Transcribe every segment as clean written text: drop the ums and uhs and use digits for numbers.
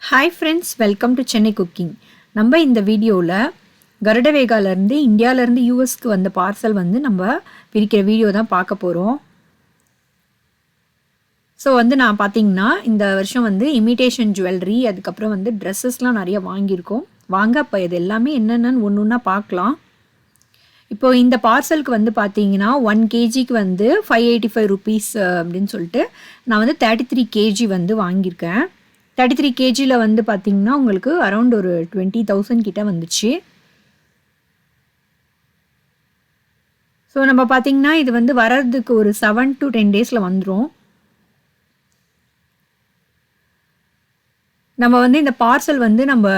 Hi friends, welcome to Chennai Cooking. நம்ம இந்த வீடியோவில் கருடவேகாலேருந்து இந்தியாவிலேருந்து யூஎஸ்க்கு வந்த பார்சல் வந்து நம்ம பிரிக்கிற வீடியோ தான் பார்க்க போகிறோம். ஸோ வந்து நான் பார்த்தீங்கன்னா இந்த வருஷம் வந்து இமிடேஷன் ஜுவல்லரி அதுக்கப்புறம் வந்து ட்ரெஸ்ஸஸ்லாம் நிறைய வாங்கியிருக்கோம். வாங்க அப்போ இது எல்லாமே என்னென்னு ஒன்று ஒன்றா பார்க்கலாம். இப்போ இந்த பார்சலுக்கு வந்து பார்த்தீங்கன்னா 1 kgக்கு வந்து 585 rupees அப்படின்னு சொல்லிட்டு நான் வந்து 33 kg வந்து வாங்கியிருக்கேன். 33 kgல வந்து பார்த்தீங்கன்னா உங்களுக்கு அரௌண்ட் ஒரு 20,000 கிட்ட வந்துச்சு. ஸோ நம்ம பார்த்தீங்கன்னா இது வந்து வர்றதுக்கு ஒரு 7 to 10 daysல வந்துடும். நம்ம வந்து இந்த பார்சல் வந்து நம்ம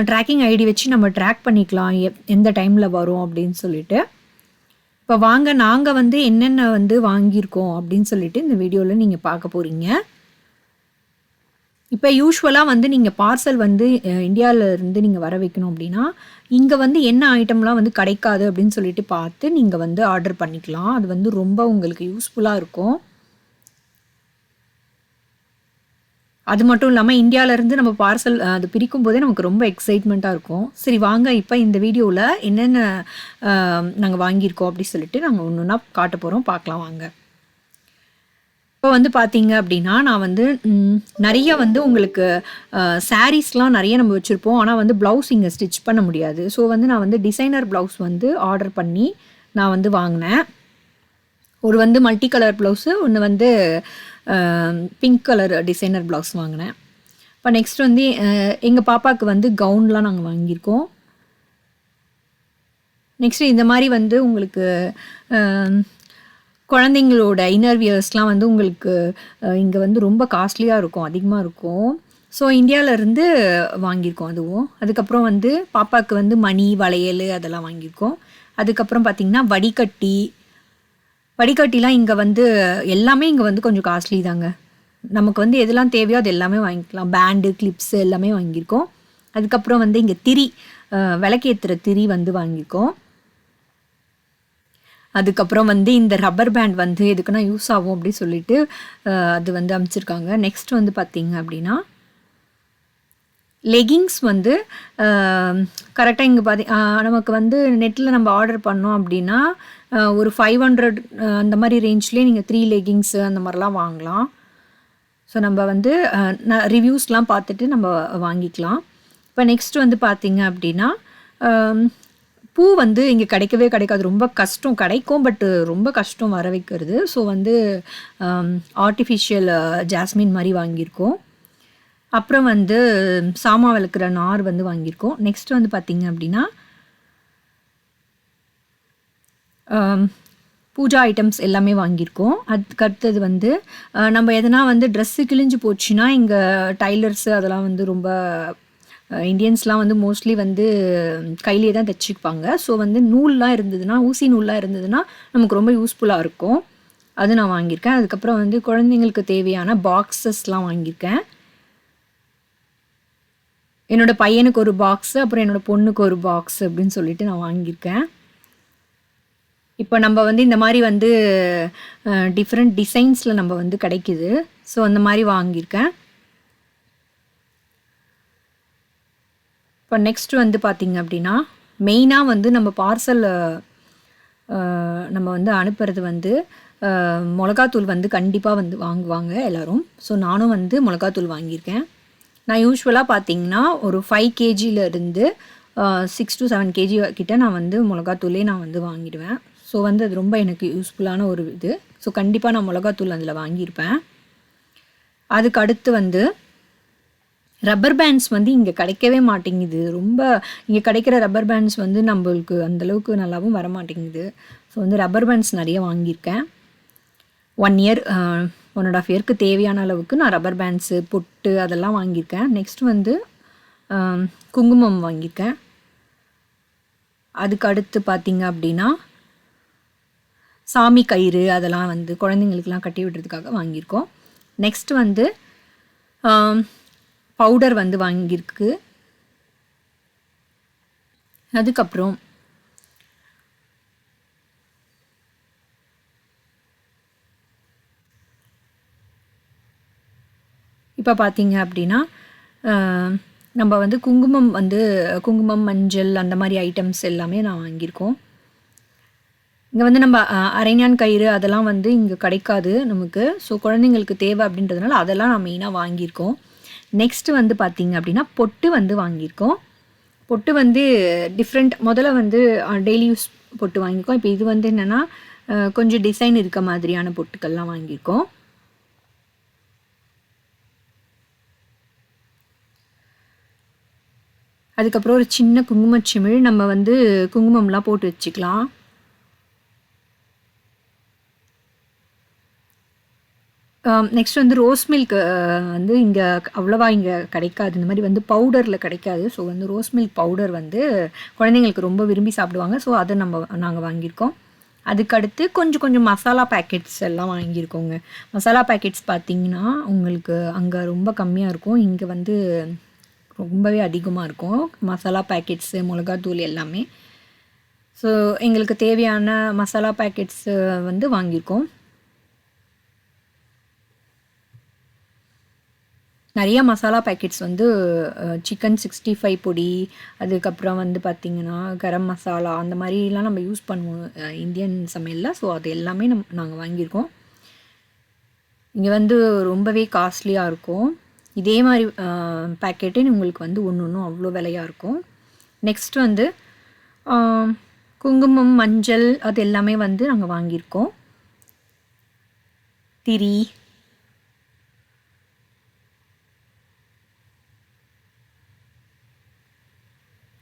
ட்ராக்கிங் ஐடி வச்சு நம்ம ட்ராக் பண்ணிக்கலாம் எந்த டைமில் வரும் அப்படின்னு சொல்லிட்டு. இப்போ வாங்க நாங்கள் வந்து என்னென்ன வந்து வாங்கியிருக்கோம் அப்படின்னு சொல்லிட்டு இந்த வீடியோவில் நீங்கள் பார்க்க போகிறீங்க. இப்போ யூஸ்வலாக வந்து நீங்கள் பார்சல் வந்து இந்தியாவிலேருந்து நீங்கள் வர வைக்கணும் அப்படின்னா இங்கே வந்து என்ன ஐட்டம்லாம் வந்து கிடைக்காது அப்படின்னு சொல்லிட்டு பார்த்து நீங்கள் வந்து ஆர்டர் பண்ணிக்கலாம். அது வந்து ரொம்ப உங்களுக்கு யூஸ்ஃபுல்லாக இருக்கும். அது மட்டும் இல்லாமல் இந்தியாவிலேருந்து நம்ம பார்சல் அது பிரிக்கும் போதே நமக்கு ரொம்ப எக்ஸைட்மெண்ட்டாக இருக்கும். சரி வாங்க இப்போ இந்த வீடியோவில் என்னென்ன நாங்கள் வாங்கியிருக்கோம் அப்படி சொல்லிட்டு நாங்கள் ஒன்று ஒன்றா காட்ட போகிறோம், பார்க்கலாம் வாங்க. இப்போ வந்து பார்த்தீங்க அப்படின்னா நான் வந்து நிறைய வந்து உங்களுக்கு சாரீஸ்லாம் நிறைய நம்ம வச்சுருப்போம். ஆனால் வந்து ப்ளவுஸ் இங்கே ஸ்டிச் பண்ண முடியாது. ஸோ வந்து நான் வந்து டிசைனர் ப்ளவுஸ் வந்து ஆர்டர் பண்ணி நான் வந்து வாங்கினேன். ஒரு வந்து மல்டி கலர் ப்ளவுஸு, ஒன்று வந்து பிங்க் கலர் டிசைனர் ப்ளவுஸ் வாங்கினேன். இப்போ நெக்ஸ்ட் வந்து எங்கள் பாப்பாவுக்கு வந்து கவுன்லாம் நாங்கள் வாங்கியிருக்கோம். நெக்ஸ்ட்டு இந்த மாதிரி வந்து உங்களுக்கு குழந்தைங்களோட இன்னர் வியர்ஸ்லாம் வந்து உங்களுக்கு இங்கே வந்து ரொம்ப காஸ்ட்லியாக இருக்கும், அதிகமாக இருக்கும். ஸோ இந்தியாவிலேருந்து வாங்கியிருக்கோம் அதுவும். அதுக்கப்புறம் வந்து பாப்பாவுக்கு வந்து மணி வளையல் அதெல்லாம் வாங்கியிருக்கோம். அதுக்கப்புறம் பார்த்திங்கன்னா வடிகட்டிலாம் இங்கே வந்து எல்லாமே இங்கே வந்து கொஞ்சம் காஸ்ட்லி தாங்க. நமக்கு வந்து எதெல்லாம் தேவையோ அது எல்லாமே வாங்கிக்கலாம். பேண்டு, கிளிப்ஸு எல்லாமே வாங்கியிருக்கோம். அதுக்கப்புறம் வந்து இங்கே திரி, விளக்கேற்றுற திரி வந்து வாங்கியிருக்கோம். அதுக்கப்புறம் வந்து இந்த ரப்பர் பேண்ட் வந்து எதுக்குன்னா யூஸ் ஆகும் அப்படின்னு சொல்லிட்டு அது வந்து அமைச்சிருக்காங்க. நெக்ஸ்ட் வந்து பார்த்திங்க அப்படின்னா லெகிங்ஸ் வந்து கரெக்டாக இங்கே நமக்கு வந்து நெட்டில் நம்ம ஆர்டர் பண்ணோம் அப்படின்னா ஒரு 500 அந்த மாதிரி ரேஞ்ச்லேயே நீங்கள் 3 லெகிங்ஸு அந்த மாதிரிலாம் வாங்கலாம். ஸோ நம்ம வந்து ரிவ்யூஸ்லாம் பார்த்துட்டு நம்ம வாங்கிக்கலாம். இப்போ நெக்ஸ்ட் வந்து பார்த்திங்க அப்படின்னா பூ வந்து இங்கே கிடைக்கவே கிடைக்காது, ரொம்ப கஷ்டம். கிடைக்கும் பட்டு ரொம்ப கஷ்டம் வர வைக்கிறது. ஸோ வந்து ஆர்டிஃபிஷியல் ஜாஸ்மின் மாதிரி வாங்கியிருக்கோம். அப்புறம் வந்து சாமா விளக்குற நார் வந்து வாங்கியிருக்கோம். நெக்ஸ்ட் வந்து பார்த்திங்க அப்படின்னா பூஜா ஐட்டம்ஸ் எல்லாமே வாங்கியிருக்கோம். அதுக்கு அடுத்தது வந்து நம்ம எதனா வந்து ட்ரெஸ்ஸு கிழிஞ்சு போச்சுன்னா இங்கே டைலர்ஸு அதெல்லாம் வந்து ரொம்ப இந்தியன்ஸ்லாம் வந்து மோஸ்ட்லி வந்து கையிலே தான் தைச்சிப்பாங்க. ஸோ வந்து நூல்லாம் இருந்ததுன்னா, ஊசி நூல்லாம் இருந்ததுன்னா நமக்கு ரொம்ப யூஸ்ஃபுல்லாக இருக்கும். அது நான் வாங்கியிருக்கேன். அதுக்கப்புறம் வந்து குழந்தைங்களுக்கு தேவையான பாக்ஸஸ்லாம் வாங்கியிருக்கேன். என்னோடய பையனுக்கு ஒரு பாக்ஸு, அப்புறம் என்னோடய பொண்ணுக்கு ஒரு பாக்ஸு அப்படின்னு சொல்லிட்டு நான் வாங்கியிருக்கேன். இப்போ நம்ம வந்து இந்த மாதிரி வந்து டிஃப்ரெண்ட் டிசைன்ஸில் நம்ம வந்து கிடைக்கிது. ஸோ அந்த மாதிரி வாங்கியிருக்கேன். இப்போ நெக்ஸ்ட் வந்து பார்த்திங்க அப்படின்னா மெயினாக வந்து நம்ம பார்சல் நம்ம வந்து அனுப்புறது வந்து மிளகாத்தூள் வந்து கண்டிப்பாக வந்து வாங்குவாங்க எல்லோரும். ஸோ நானும் வந்து மிளகாத்தூள் வாங்கியிருக்கேன். நான் யூஸ்வலாக பார்த்திங்கன்னா ஒரு 5 kgலேருந்து 6 to 7 kg கிட்ட நான் வந்து மிளகாத்தூளே நான் வந்து வாங்கிடுவேன். ஸோ வந்து அது ரொம்ப எனக்கு யூஸ்ஃபுல்லான ஒரு இது. ஸோ கண்டிப்பாக நான் மிளகாத்தூள் அதில் வாங்கியிருப்பேன். அதுக்கு அடுத்து வந்து ரப்பர் பேண்ட்ஸ் வந்து இங்கே கிடைக்கவே மாட்டேங்குது. ரொம்ப இங்கே கிடைக்கிற ரப்பர் பேண்ட்ஸ் வந்து நம்மளுக்கு அந்தளவுக்கு நல்லாவும் வர மாட்டேங்குது. ஸோ வந்து ரப்பர் பேண்ட்ஸ் நிறைய வாங்கியிருக்கேன். 1 year 1.5 yearக்கு தேவையான அளவுக்கு நான் ரப்பர் பேண்ட்ஸு, பொட்டு அதெல்லாம் வாங்கியிருக்கேன். நெக்ஸ்ட் வந்து குங்குமம் வாங்கியிருக்கேன். அதுக்கு அடுத்து பார்த்திங்க அப்படின்னா சாமி கயிறு அதெல்லாம் வந்து குழந்தைங்களுக்கெலாம் கட்டி விடுறதுக்காக வாங்கியிருக்கோம். நெக்ஸ்ட் வந்து பவுடர் வந்து வாங்கியிருக்கு. அதுக்கப்புறம் இப்போ பார்த்தீங்க அப்படின்னா நம்ம வந்து குங்குமம், மஞ்சள் அந்த மாதிரி ஐட்டம்ஸ் எல்லாமே நான் வாங்கியிருக்கோம். இங்கே வந்து நம்ம அரைஞான் கயிறு அதெல்லாம் வந்து இங்கே கிடைக்காது நமக்கு. ஸோ குழந்தைங்களுக்கு தேவை அப்படின்றதுனால அதெல்லாம் நான் மெயினாக வாங்கியிருக்கோம். நெக்ஸ்ட்டு வந்து பார்த்திங்க அப்படின்னா பொட்டு வந்து வாங்கியிருக்கோம். பொட்டு வந்து முதல்ல வந்து டெய்லி யூஸ் பொட்டு வாங்கியிருக்கோம். இப்போ இது வந்து என்னென்னா கொஞ்சம் டிசைன் இருக்க மாதிரியான பொட்டுக்கள்லாம் வாங்கியிருக்கோம். அதுக்கப்புறம் ஒரு சின்ன குங்குமச்சிமிழ், நம்ம வந்து குங்குமம்லாம் போட்டு வச்சுக்கலாம். நெக்ஸ்ட் வந்து ரோஸ் மில்க் வந்து இங்கே அவ்வளோவா இங்கே கிடைக்காது. இந்த மாதிரி வந்து பவுடரில் கிடைக்காது. ஸோ வந்து ரோஸ் மில்க் பவுடர் வந்து குழந்தைங்களுக்கு ரொம்ப விரும்பி சாப்பிடுவாங்க. ஸோ அதை நாங்கள் வாங்கியிருக்கோம். அதுக்கடுத்து கொஞ்சம் மசாலா பேக்கெட்ஸ் எல்லாம் வாங்கியிருக்கோங்க. மசாலா பேக்கெட்ஸ் பார்த்திங்கன்னா உங்களுக்கு அங்கே ரொம்ப கம்மியாக இருக்கும். இங்கே வந்து ரொம்பவே அதிகமாக இருக்கும் மசாலா பேக்கெட்ஸு, மிளகாத்தூள் எல்லாமே. ஸோ எங்களுக்கு தேவையான மசாலா பேக்கெட்ஸு வந்து வாங்கியிருக்கோம். நிறைய மசாலா பேக்கெட்ஸ் வந்து சிக்கன் 65 பொடி, அதுக்கப்புறம் வந்து பார்த்திங்கன்னா கரம் மசாலா அந்த மாதிரிலாம் நம்ம யூஸ் பண்ணுவோம் இந்தியன் சமையலில். ஸோ அது எல்லாமே நாங்கள் வாங்கியிருக்கோம். இங்கே வந்து ரொம்பவே காஸ்ட்லியாக இருக்கும். இதே மாதிரி பேக்கெட்டே உங்களுக்கு வந்து ஒன்றும் அவ்வளோ விலையாக இருக்கும். நெக்ஸ்ட் வந்து குங்குமம், மஞ்சள் அது எல்லாமே வந்து நாங்கள் வாங்கியிருக்கோம். திரி,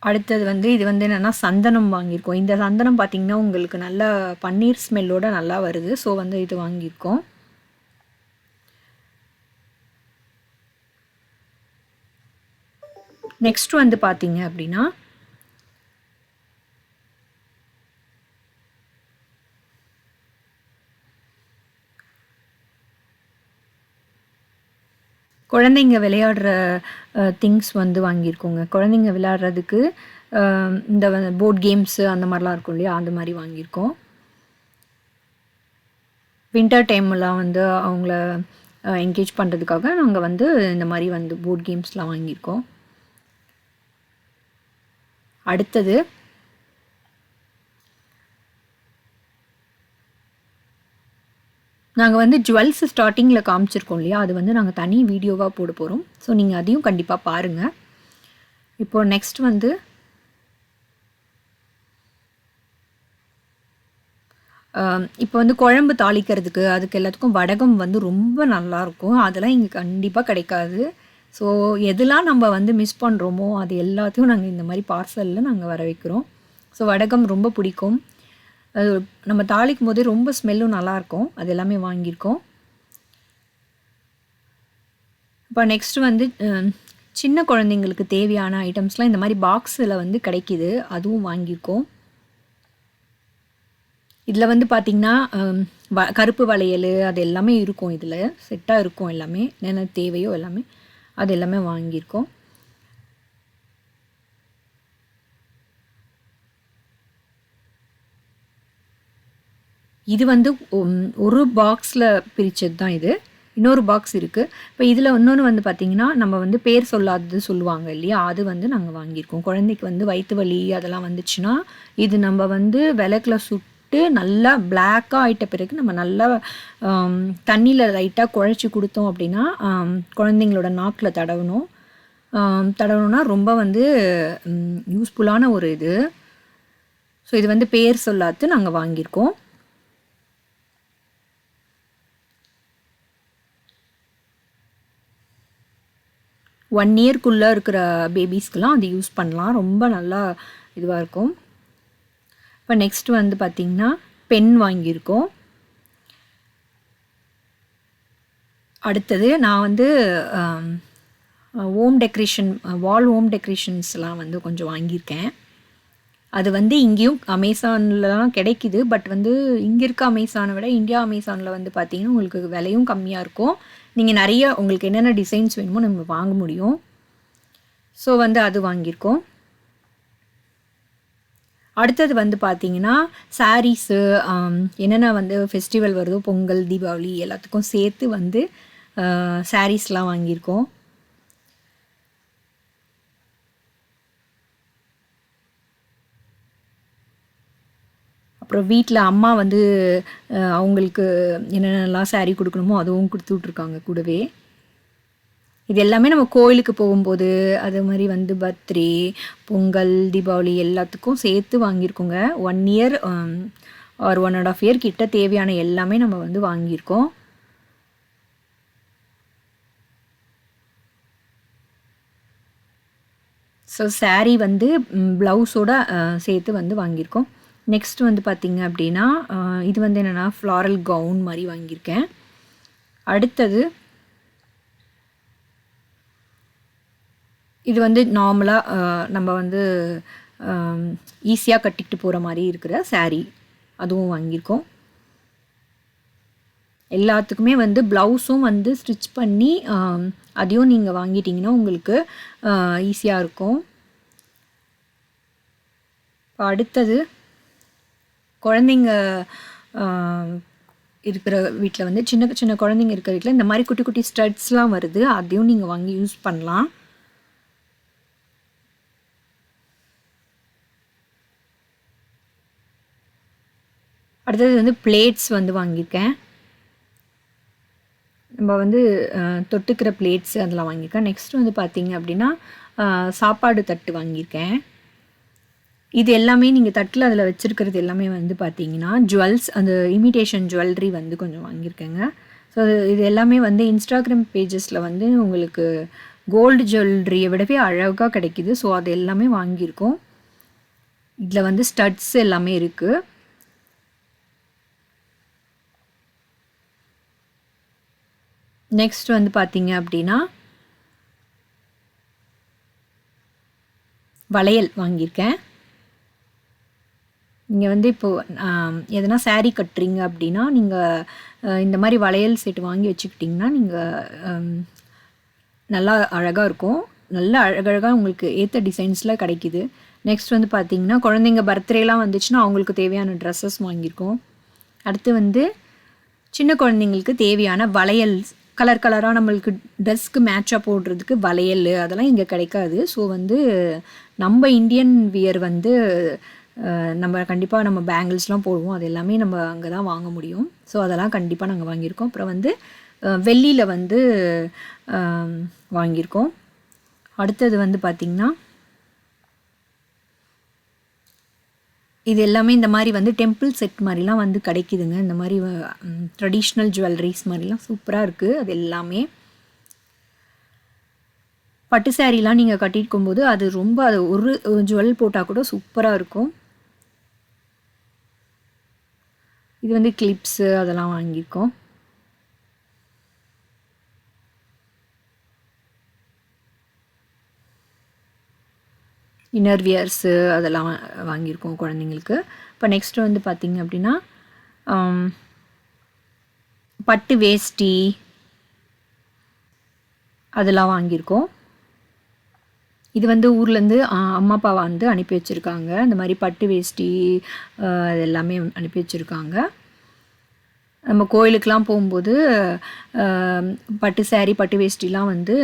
அடுத்தது வந்து இது வந்து என்னென்னா சந்தனம் வாங்கியிருக்கோம். இந்த சந்தனம் பார்த்திங்கன்னா உங்களுக்கு நல்ல பன்னீர் ஸ்மெல்லோடு நல்லா வருது. ஸோ வந்து இது வாங்கியிருக்கோம். நெக்ஸ்ட் வந்து பார்த்திங்க அப்படின்னா குழந்தைங்க விளையாடுற திங்ஸ் வந்து வாங்கியிருக்கோங்க. குழந்தைங்க விளையாடுறதுக்கு இந்த போர்ட் கேம்ஸு அந்த மாதிரிலாம் இருக்கும் இல்லையா, அந்த மாதிரி வாங்கியிருக்கோம். வின்டர் டைம்லாம் வந்து அவங்கள என்கேஜ் பண்ணுறதுக்காக நாங்கள் வந்து இந்த மாதிரி வந்து போர்ட் கேம்ஸ்லாம் வாங்கியிருக்கோம். அடுத்தது நாங்கள் வந்து ஜுவல்ஸ் ஸ்டார்டிங்கில் காமிச்சிருக்கோம் இல்லையா, அது வந்து நாங்கள் தனி வீடியோவாக போட போகிறோம். ஸோ நீங்கள் அதையும் கண்டிப்பாக பாருங்கள். இப்போது நெக்ஸ்ட் வந்து இப்போ வந்து குழம்பு தாளிக்கிறதுக்கு அதுக்கு எல்லாத்துக்கும் வடகம் வந்து ரொம்ப நல்லாயிருக்கும். அதெல்லாம் இங்கே கண்டிப்பாக கிடைக்காது. ஸோ எதெல்லாம் நம்ம வந்து மிஸ் பண்ணுறோமோ அது எல்லாத்தையும் நாங்கள் இந்த மாதிரி பார்சலில் நாங்கள் வர வைக்கிறோம். ஸோ வடகம் ரொம்ப பிடிக்கும். அது நம்ம தாளிக்கும் போதே ரொம்ப ஸ்மெல்லும் நல்லாயிருக்கும். அது எல்லாமே வாங்கியிருக்கோம். இப்போ நெக்ஸ்ட் வந்து சின்ன குழந்தைங்களுக்கு தேவையான ஐட்டம்ஸ்லாம் இந்த மாதிரி பாக்ஸில் வந்து கிடைக்கிது, அதுவும் வாங்கியிருக்கோம். இதில் வந்து பார்த்திங்கன்னா கருப்பு வளையல் அது எல்லாமே இருக்கும். இதில் செட்டாக இருக்கும் எல்லாமே, என்னென்ன தேவையோ எல்லாமே அது எல்லாமே வாங்கியிருக்கோம். இது வந்து ஒரு பாக்ஸில் பிரித்தது தான் இது. இன்னொரு பாக்ஸ் இருக்குது. இப்போ இதில் இன்னொன்று வந்து பார்த்திங்கன்னா நம்ம வந்து பேர் சொல்லாதது சொல்லுவாங்க இல்லையா, அது வந்து நாங்கள் வாங்கியிருக்கோம். குழந்தைக்கு வந்து வயிற்று வலி அதெல்லாம் வந்துச்சுன்னா இது நம்ம வந்து விளக்கில் சுட்டு நல்லா பிளாக்காக ஆகிட்ட பிறகு நம்ம நல்லா தண்ணியில் லைட்டாக குழச்சி கொடுத்தோம் அப்படின்னா குழந்தைங்களோட நாக்கில் தடவணும்னா ரொம்ப வந்து யூஸ்ஃபுல்லான ஒரு இது. ஸோ இது வந்து பேர் சொல்லாது நாங்கள் வாங்கியிருக்கோம். ஒன் இயர்க்குள்ளே இருக்கிற பேபிஸ்க்கெலாம் அது யூஸ் பண்ணலாம். ரொம்ப நல்லா இதுவாக இருக்கும். இப்போ நெக்ஸ்ட் வந்து பார்த்திங்கன்னா பென் வாங்கியிருக்கோம். அடுத்தது நான் வந்து வால் ஹோம் டெக்கரேஷன்ஸ்லாம் வந்து கொஞ்சம் வாங்கியிருக்கேன். அது வந்து இங்கேயும் அமேசான்லாம் கிடைக்கிது. பட் வந்து இங்கே இருக்க அமேசானை விட இந்தியா அமேசானில் வந்து பார்த்திங்கன்னா உங்களுக்கு விலையும் கம்மியாக இருக்கும். நீங்கள் நிறைய உங்களுக்கு என்னென்ன டிசைன்ஸ் வேணுமோ நம்ம வாங்க முடியும். ஸோ வந்து அது வாங்கியிருக்கோம். அடுத்தது வந்து பார்த்திங்கன்னா சாரீஸு, என்னென்ன வந்து ஃபெஸ்டிவல் வருதோ, பொங்கல், தீபாவளி எல்லாத்துக்கும் சேர்த்து வந்து சாரீஸ்லாம் வாங்கியிருக்கோம். அப்புறம் வீட்டில் அம்மா வந்து அவங்களுக்கு என்னென்னலாம் saree கொடுக்கணுமோ அதுவும் கொடுத்து விட்ருக்காங்க கூடவே. இது எல்லாமே நம்ம கோயிலுக்கு போகும்போது அது மாதிரி வந்து பர்த்டே, பொங்கல், தீபாவளி எல்லாத்துக்கும் சேர்த்து வாங்கியிருக்கோங்க. 1 இயர் ஆர் 1.5 இயர் கிட்ட தேவையான எல்லாமே நம்ம வந்து வாங்கியிருக்கோம். ஸோ saree வந்து ப்ளவுஸோட சேர்த்து வந்து வாங்கியிருக்கோம். நெக்ஸ்ட் வந்து பார்த்திங்க அப்படின்னா இது வந்து என்னென்னா ஃப்ளாரல் கவுன் மாதிரி வாங்கியிருக்கேன். அடுத்தது இது வந்து நார்மலாக நம்ம வந்து ஈஸியாக கட்டிக்கிட்டு போகிற மாதிரி இருக்கிற saree அதுவும் வாங்கியிருக்கோம். எல்லாத்துக்குமே வந்து ப்ளவுஸும் வந்து ஸ்டிச் பண்ணி அதையும் நீங்கள் வாங்கிட்டிங்கன்னா உங்களுக்கு ஈஸியாக இருக்கும். அடுத்தது குழந்தைங்க இருக்கிற வீட்டில் வந்து சின்ன சின்ன குழந்தைங்க இருக்கிற வீட்டில் இந்த மாதிரி குட்டி குட்டி ஸ்டட்ஸ்லாம் வருது, அதையும் நீங்கள் வாங்கி யூஸ் பண்ணலாம். அடுத்தது வந்து பிளேட்ஸ் வந்து வாங்கியிருக்கேன். நம்ம வந்து தொட்டுக்கிற பிளேட்ஸு அதெல்லாம் வாங்கியிருக்கேன். நெக்ஸ்ட் வந்து பார்த்திங்க அப்படின்னா சாப்பாடு தட்டு வாங்கியிருக்கேன். இது எல்லாமே நீங்கள் தட்டில் அதில் வச்சுருக்கிறது எல்லாமே வந்து பார்த்தீங்கன்னா ஜுவல்ஸ், அந்த இமிடேஷன் ஜுவல்லரி வந்து கொஞ்சம் வாங்கியிருக்கேங்க. ஸோ இது எல்லாமே வந்து இன்ஸ்டாகிராம் பேஜஸில் வந்து உங்களுக்கு கோல்டு ஜுவல்லரியை விடவே அழகாக கிடைக்கிது. ஸோ அது எல்லாமே வாங்கியிருக்கோம். இதில் வந்து ஸ்டட்ஸ் எல்லாமே இருக்குது. நெக்ஸ்ட் வந்து பார்த்தீங்க அப்படின்னா வளையல் வாங்கியிருக்கேன். நீங்கள் வந்து இப்போது எதனா saree கட்டுறீங்க அப்படின்னா நீங்கள் இந்த மாதிரி வளையல் செட்டு வாங்கி வச்சுக்கிட்டிங்கன்னா நீங்கள் நல்லா அழகாக இருக்கும். நல்லா அழகழகாக உங்களுக்கு ஏற்ற டிசைன்ஸில் கிடைக்கிது. நெக்ஸ்ட் வந்து பார்த்திங்கன்னா குழந்தைங்க பர்த்டேலாம் வந்துச்சுன்னா அவங்களுக்கு தேவையான ட்ரெஸ்ஸஸ் வாங்கியிருக்கோம். அடுத்து வந்து சின்ன குழந்தைங்களுக்கு தேவையான வளையல், கலர் கலராக நம்மளுக்கு ட்ரெஸ்க்கு மேட்சாக போடுறதுக்கு வளையல் அதெல்லாம் இங்கே கிடைக்காது. ஸோ வந்து நம்ம இந்தியன் வியர் வந்து நம்ம கண்டிப்பாக நம்ம பேங்கிள்ஸ்லாம் போடுவோம், அது எல்லாமே நம்ம அங்கே தான் வாங்க முடியும். ஸோ அதெல்லாம் கண்டிப்பாக நாங்கள் வாங்கியிருக்கோம். அப்புறம் வந்து வெள்ளியில் வந்து வாங்கியிருக்கோம். அடுத்தது வந்து பார்த்திங்கன்னா இது எல்லாமே இந்த மாதிரி வந்து டெம்பிள் செட் மாதிரிலாம் வந்து கிடைக்குதுங்க. இந்த மாதிரி ட்ரெடிஷ்னல் ஜுவல்லரிஸ் மாதிரிலாம் சூப்பராக இருக்குது. அது எல்லாமே பட்டு சாரீலாம் நீங்கள் கட்டியிருக்கும் போது அது ரொம்ப அது ஒரு ஜுவல் போட்டால் கூட சூப்பராக இருக்கும். இது வந்து கிளிப்ஸு அதெல்லாம் வாங்கியிருக்கோம். இன்னர் வியர்ஸு அதெல்லாம் வாங்கியிருக்கோம் குழந்தைங்களுக்கு. இப்போ நெக்ஸ்ட்டு வந்து பார்த்திங்க அப்படின்னா பட்டு வேஷ்டி அதெல்லாம் வாங்கியிருக்கோம். இது வந்து ஊர்லேருந்து அம்மா அப்பா வந்து அனுப்பி வச்சுருக்காங்க. இந்த மாதிரி பட்டு வேஷ்டி அது எல்லாமே அனுப்பி வச்சுருக்காங்க. நம்ம கோயிலுக்கெலாம் போகும்போது பட்டு saree பட்டு வேஷ்டிலாம் வந்து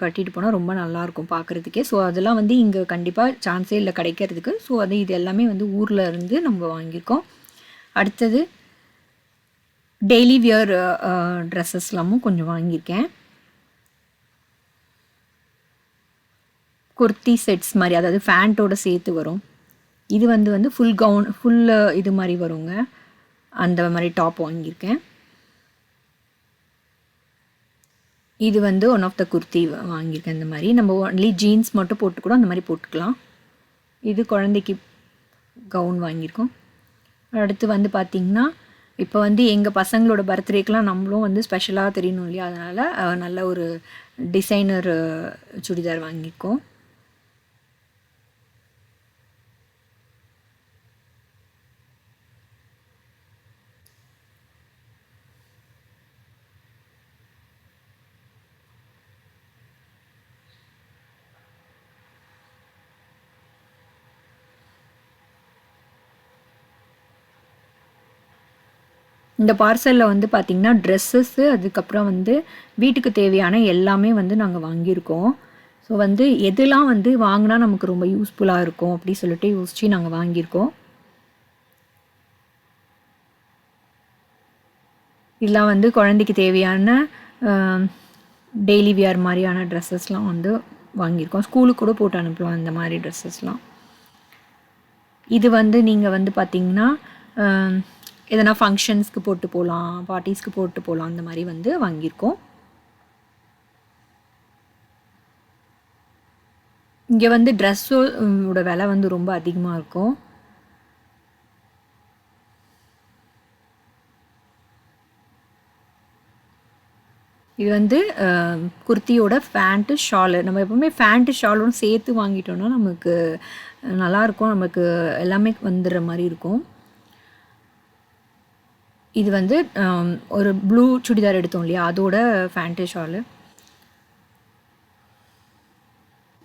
கட்டிட்டு போனால் ரொம்ப நல்லாயிருக்கும் பார்க்குறதுக்கே. ஸோ அதெல்லாம் வந்து இங்கே கண்டிப்பாக சான்ஸே இல்லை கிடைக்கிறதுக்கு. ஸோ இது எல்லாமே வந்து ஊரில் இருந்து நம்ம வாங்கியிருக்கோம். அடுத்தது டெய்லி வியர் ட்ரெஸ்ஸஸ்லாமும் கொஞ்சம் வாங்கியிருக்கேன். குர்த்தி செட்ஸ் மாதிரி, அதாவது ஃபேண்ட்டோடு சேர்த்து வரும். இது வந்து ஃபுல் கவுன் ஃபுல் இது மாதிரி வருங்க, அந்த மாதிரி டாப் வாங்கியிருக்கேன். இது வந்து ஒன் ஆஃப் த குர்த்தி வாங்கியிருக்கேன். இந்த மாதிரி நம்ம ஒன்லி ஜீன்ஸ் மட்டும் போட்டு கூட அந்த மாதிரி போட்டுக்கலாம். இது குழந்தைக்கு கவுன் வாங்கியிருக்கோம். அடுத்து வந்து பார்த்திங்கன்னா இப்போ வந்து எங்கள் பசங்களோட பர்த்டேக்கெலாம் நம்மளும் வந்து ஸ்பெஷலாக தெரியணும் இல்லையா, அதனால் நல்ல ஒரு டிசைனர் சுடிதார் வாங்கியிருக்கோம். இந்த பார்சலில் வந்து பார்த்திங்கன்னா ட்ரெஸ்ஸஸ்ஸு, அதுக்கப்புறம் வந்து வீட்டுக்கு தேவையான எல்லாமே வந்து நாங்கள் வாங்கியிருக்கோம். ஸோ வந்து எதெல்லாம் வந்து வாங்கினா நமக்கு ரொம்ப யூஸ்ஃபுல்லாக இருக்கும் அப்படி சொல்லிட்டு யோசித்து நாங்கள் வாங்கியிருக்கோம். இதெல்லாம் வந்து குழந்தைக்கு தேவையான டெய்லி வியர் மாதிரியான ட்ரெஸ்ஸஸ்லாம் வந்து வாங்கியிருக்கோம். ஸ்கூலுக்கு கூட போட்டு அனுப்பலாம் இந்த மாதிரி ட்ரெஸ்ஸஸ்லாம். இது வந்து நீங்கள் வந்து பார்த்தீங்கன்னா எதனா ஃபங்க்ஷன்ஸ்க்கு போட்டு போகலாம், பார்ட்டிஸ்க்கு போட்டு போகலாம், அந்த மாதிரி வந்து வாங்கியிருக்கோம். இங்கே வந்து ட்ரெஸ்ஸோட விலை வந்து ரொம்ப அதிகமாக இருக்கும். இது வந்து குர்த்தியோட ஃபேண்ட்டு ஷாலு. நம்ம எப்போவுமே ஃபேண்ட்டு ஷாலும் சேர்த்து வாங்கிட்டோம்னா நமக்கு நல்லாயிருக்கும், நமக்கு எல்லாமே வந்துடுற மாதிரி இருக்கும். இது வந்து ஒரு ப்ளூ சுடிதார் எடுத்தோம் இல்லையா, அதோட ஃபேண்ட்டு ஷாலு.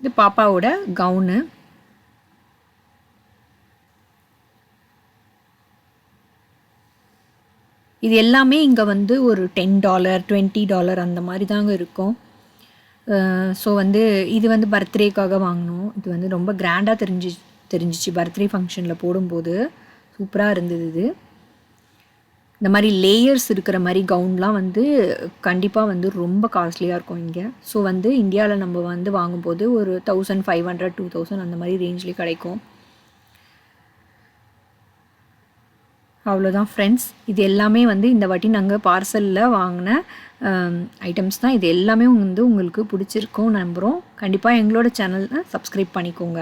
இது பாப்பாவோட கவுனு. இது எல்லாமே இங்கே வந்து ஒரு $10 $20 அந்த மாதிரி தாங்க இருக்கும். ஸோ வந்து இது வந்து பர்த்டேக்காக வாங்கினோம். இது வந்து ரொம்ப கிராண்டாக தெரிஞ்சிச்சு பர்த்டே ஃபங்க்ஷனில் போடும்போது. சூப்பராக இருந்தது இது. இந்த மாதிரி லேயர்ஸ் இருக்கிற மாதிரி கவுன்லாம் வந்து கண்டிப்பாக வந்து ரொம்ப காஸ்ட்லியாக இருக்கும் இங்கே. ஸோ வந்து இந்தியாவில் நம்ம வந்து வாங்கும்போது ஒரு 1500 2000 அந்த மாதிரி ரேஞ்ச்லேயே கிடைக்கும். அவ்வளோதான் ஃப்ரெண்ட்ஸ். இது எல்லாமே வந்து இந்த வாட்டி நாங்கள் பார்சலில் வாங்கின ஐட்டம்ஸ் தான். இது எல்லாமே வந்து உங்களுக்கு பிடிச்சிருக்கும் நம்புகிறோம். கண்டிப்பாக எங்களோட சேனலை சப்ஸ்கிரைப் பண்ணிக்கோங்க.